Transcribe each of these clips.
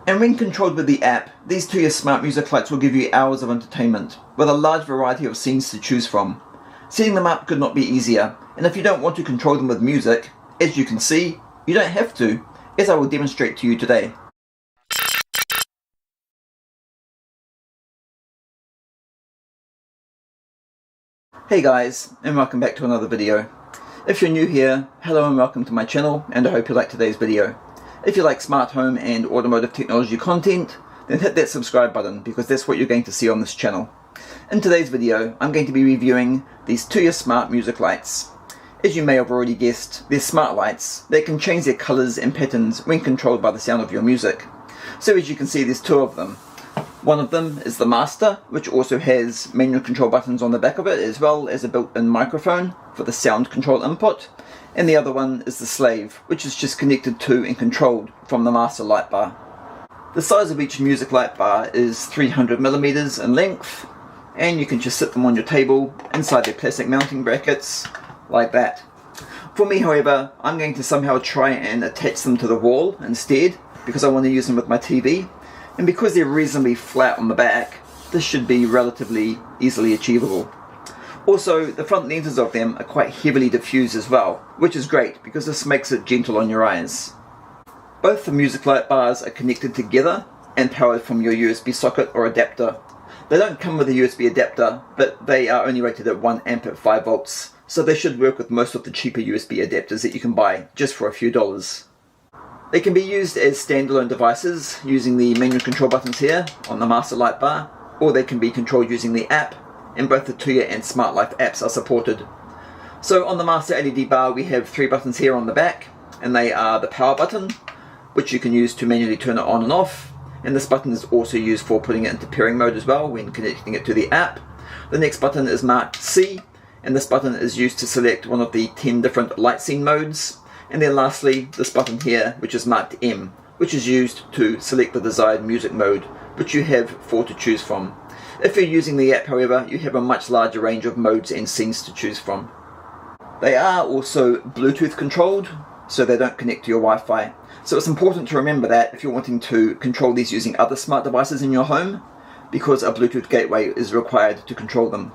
And when controlled with the app, these Tuya smart music lights will give you hours of entertainment, with a large variety of scenes to choose from. Setting them up could not be easier, and if you don't want to control them with music, as you can see, you don't have to, as I will demonstrate to you today. Hey guys, and welcome back to another video. If you're new here, hello and welcome to my channel, and I hope you like today's video. If you like smart home and automotive technology content, then hit that subscribe button because that's what you're going to see on this channel. In today's video, I'm going to be reviewing these Tuya smart music lights. As you may have already guessed, they're smart lights that can change their colours and patterns when controlled by the sound of your music. So as you can see, there's two of them. One of them is the Master, which also has manual control buttons on the back of it, as well as a built-in microphone for the sound control input. And the other one is the Slave, which is just connected to and controlled from the Master light bar. The size of each music light bar is 300mm in length, and you can just sit them on your table inside their plastic mounting brackets, like that. For me, however, I'm going to somehow try and attach them to the wall instead, because I want to use them with my TV. And because they're reasonably flat on the back, this should be relatively easily achievable. Also, the front lenses of them are quite heavily diffused as well, which is great because this makes it gentle on your eyes. Both the music light bars are connected together and powered from your USB socket or adapter. They don't come with a USB adapter, but they are only rated at 1 amp at 5 volts, so they should work with most of the cheaper USB adapters that you can buy just for a few dollars. They can be used as standalone devices using the manual control buttons here on the Master light bar, or they can be controlled using the app, and both the Tuya and Smart Life apps are supported. So on the Master LED bar we have 3 buttons here on the back, and they are the power button, which you can use to manually turn it on and off, and this button is also used for putting it into pairing mode as well when connecting it to the app. The next button is marked C, and this button is used to select one of the 10 different light scene modes. And then lastly, this button here, which is marked M, which is used to select the desired music mode, which you have 4 to choose from. If you're using the app, however, you have a much larger range of modes and scenes to choose from. They are also Bluetooth controlled, so they don't connect to your Wi-Fi. So it's important to remember that if you're wanting to control these using other smart devices in your home, because a Bluetooth gateway is required to control them.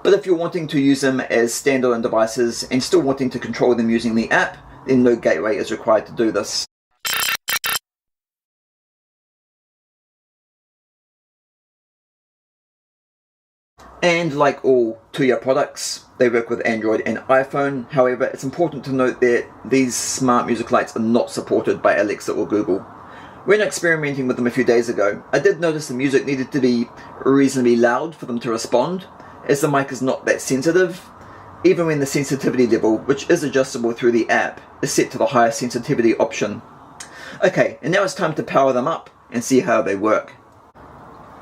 But if you're wanting to use them as standalone devices and still wanting to control them using the app, then no gateway is required to do this. And like all Tuya products, they work with Android and iPhone. However, it's important to note that these smart music lights are not supported by Alexa or Google. When experimenting with them a few days ago, I did notice the music needed to be reasonably loud for them to respond, as the mic is not that sensitive, even when the sensitivity level, which is adjustable through the app, is set to the higher sensitivity option. Okay, and now it's time to power them up and see how they work.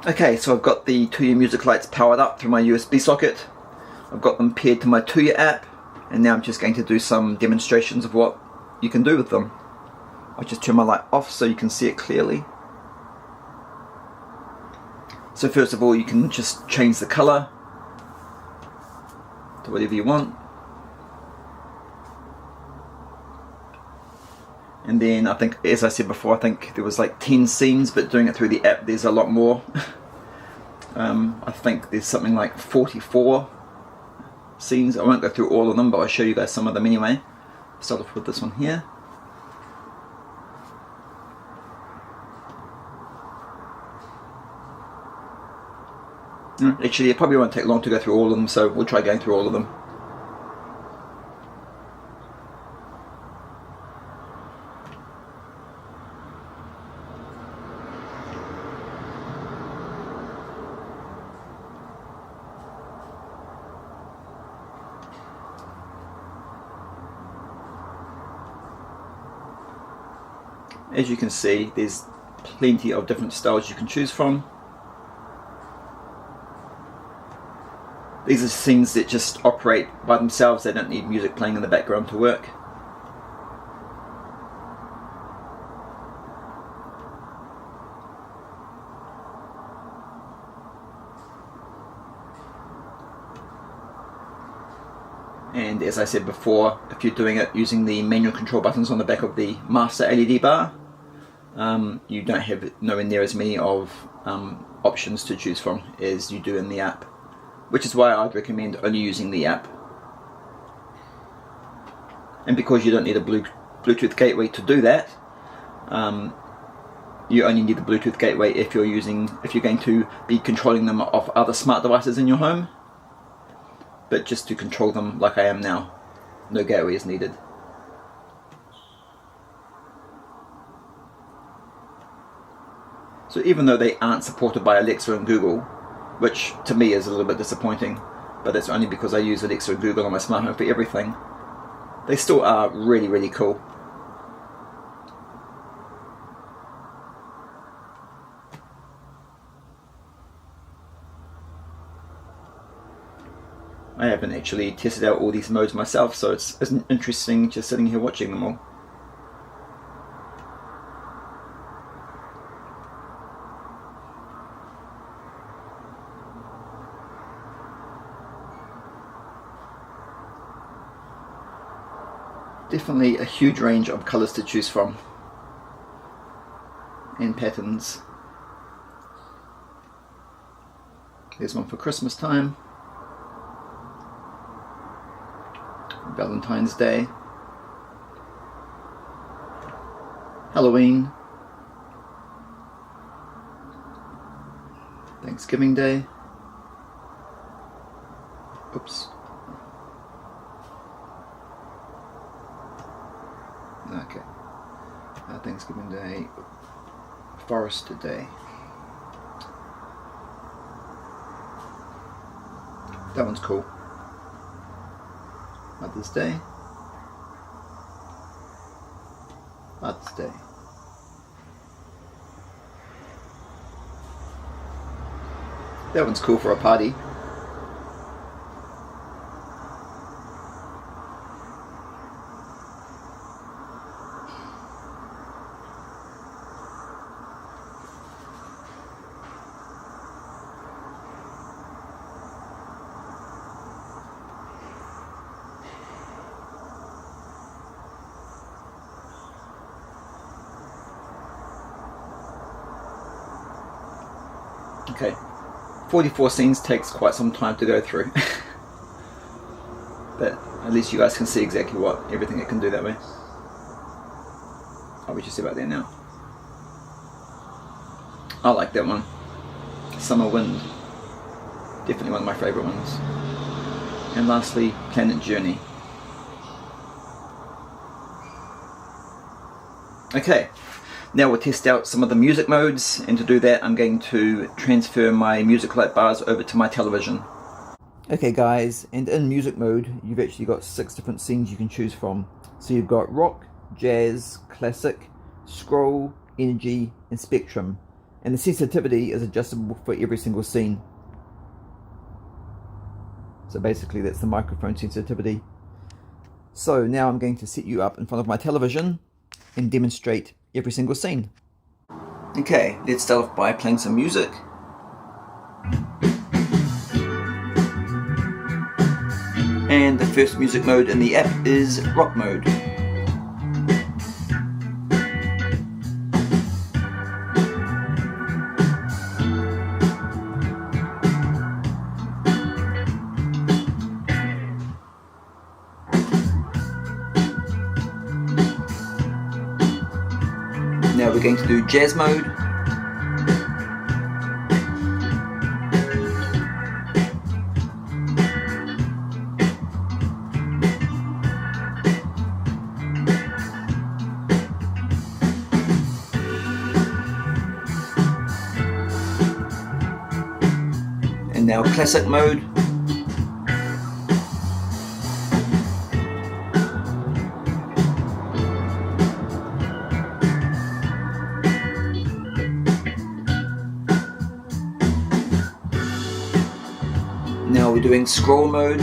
Okay, so I've got the Tuya music lights powered up through my USB socket. I've got them paired to my Tuya app, and now I'm just going to do some demonstrations of what you can do with them. I'll just turn my light off so you can see it clearly. So first of all, you can just change the colour to whatever you want. And then I think, as I said before, I think there was like 10 scenes, but doing it through the app there's a lot more. I think there's something like 44 scenes. I won't go through all of them, but I'll show you guys some of them anyway. Start off with this one here. Actually, it probably won't take long to go through all of them, so we'll try going through all of them. As you can see, there's plenty of different styles you can choose from. These are scenes that just operate by themselves, they don't need music playing in the background to work. And as I said before, if you're doing it using the manual control buttons on the back of the Master LED bar, you don't have nowhere near as many of options to choose from as you do in the app, which is why I'd recommend only using the app. And because you don't need a Bluetooth gateway to do that, you only need the Bluetooth gateway if you're going to be controlling them off other smart devices in your home. But just to control them like I am now, no gateway is needed. So even though they aren't supported by Alexa and Google, which to me is a little bit disappointing, but that's only because I use Alexa and Google on my smart home for everything, they still are really, really cool. I haven't actually tested out all these modes myself, so it's interesting just sitting here watching them all. Definitely a huge range of colours to choose from and patterns. There's one for Christmas time, Valentine's Day, Halloween, Thanksgiving Day. Oops. Okay. Thanksgiving Day, Forest Day. That one's cool. Mother's Day. Mother's Day. That one's cool for a party. Okay, 44 scenes takes quite some time to go through, but at least you guys can see exactly everything it can do that way. Oh, we just see about there now. I like that one. Summer Wind, definitely one of my favourite ones. And lastly, Planet Journey. Okay. Now we'll test out some of the music modes, and to do that I'm going to transfer my music light bars over to my television. Okay guys, and in music mode you've actually got 6 different scenes you can choose from. So you've got rock, jazz, classic, scroll, energy and spectrum, and the sensitivity is adjustable for every single scene. So basically that's the microphone sensitivity. So now I'm going to set you up in front of my television and demonstrate every single scene. Okay, let's start off by playing some music. And the first music mode in the app is rock mode. Now we're going to do jazz mode. And now classic mode. Now we're doing scroll mode.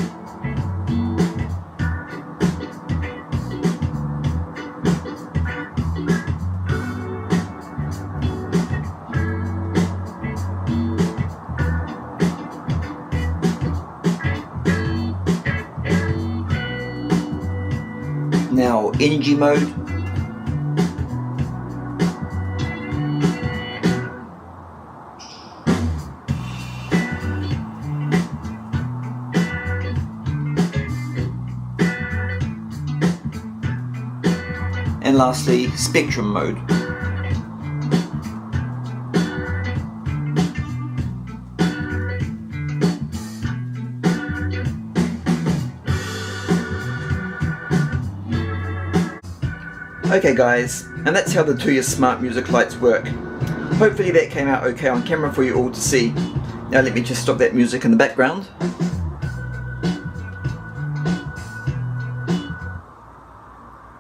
Now energy mode. and lastly spectrum mode. Okay guys, and that's how the Tuya smart music lights work. Hopefully that came out okay on camera for you all to see. Now let me just stop that music in the background.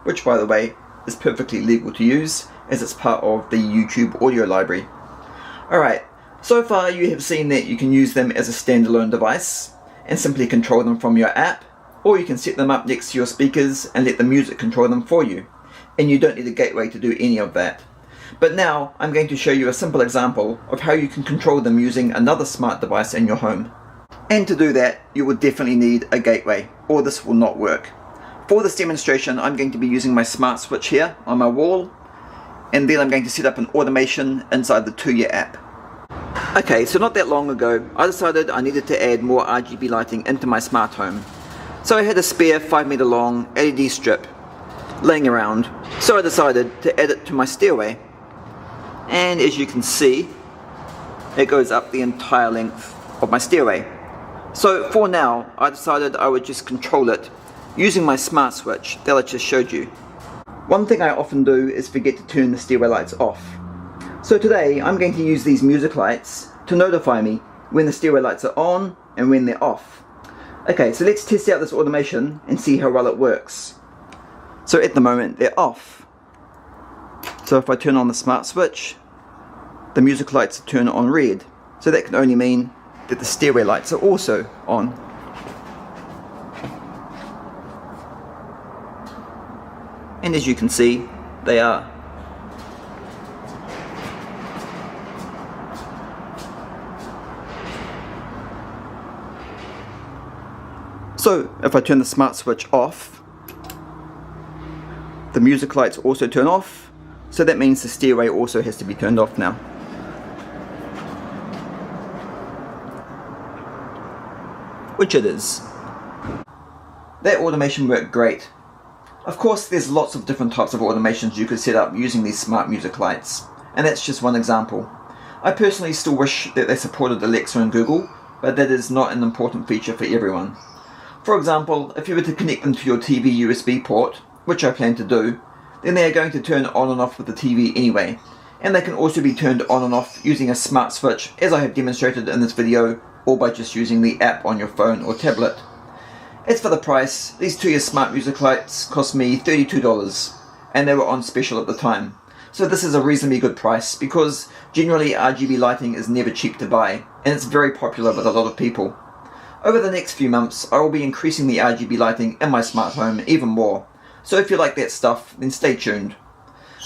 Which, by the way, is perfectly legal to use as it's part of the YouTube audio library. Alright, so far you have seen that you can use them as a standalone device and simply control them from your app, or you can set them up next to your speakers and let the music control them for you. And you don't need a gateway to do any of that. But now I'm going to show you a simple example of how you can control them using another smart device in your home. And to do that, you will definitely need a gateway, or this will not work. For this demonstration, I'm going to be using my smart switch here on my wall, and then I'm going to set up an automation inside the Tuya app. Okay, so not that long ago, I decided I needed to add more RGB lighting into my smart home. So I had a spare 5-meter long LED strip laying around, so I decided to add it to my stairway. And as you can see, it goes up the entire length of my stairway. So for now, I decided I would just control it using my smart switch that I just showed you. One thing I often do is forget to turn the stairway lights off. So today I'm going to use these music lights to notify me when the stairway lights are on and when they're off. Okay, so let's test out this automation and see how well it works. So at the moment they're off. So if I turn on the smart switch, the music lights turn on red. So that can only mean that the stairway lights are also on. And as you can see, they are. So if I turn the smart switch off, the music lights also turn off, so that means the stairway also has to be turned off now. Which it is. That automation worked great. Of course, there's lots of different types of automations you could set up using these smart music lights, and that's just one example. I personally still wish that they supported Alexa and Google, but that is not an important feature for everyone. For example, if you were to connect them to your TV USB port, which I plan to do, then they are going to turn on and off with the TV anyway, and they can also be turned on and off using a smart switch, as I have demonstrated in this video, or by just using the app on your phone or tablet. As for the price, these Tuya smart music lights cost me $32, and they were on special at the time. So this is a reasonably good price, because generally RGB lighting is never cheap to buy, and it's very popular with a lot of people. Over the next few months, I will be increasing the RGB lighting in my smart home even more, so if you like that stuff, then stay tuned.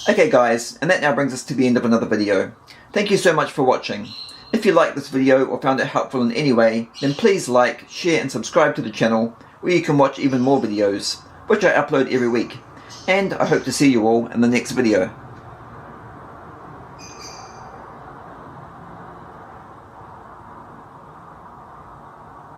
Okay guys, and that now brings us to the end of another video. Thank you so much for watching. If you liked this video or found it helpful in any way, then please like, share and subscribe to the channel, where you can watch even more videos, which I upload every week. And I hope to see you all in the next video.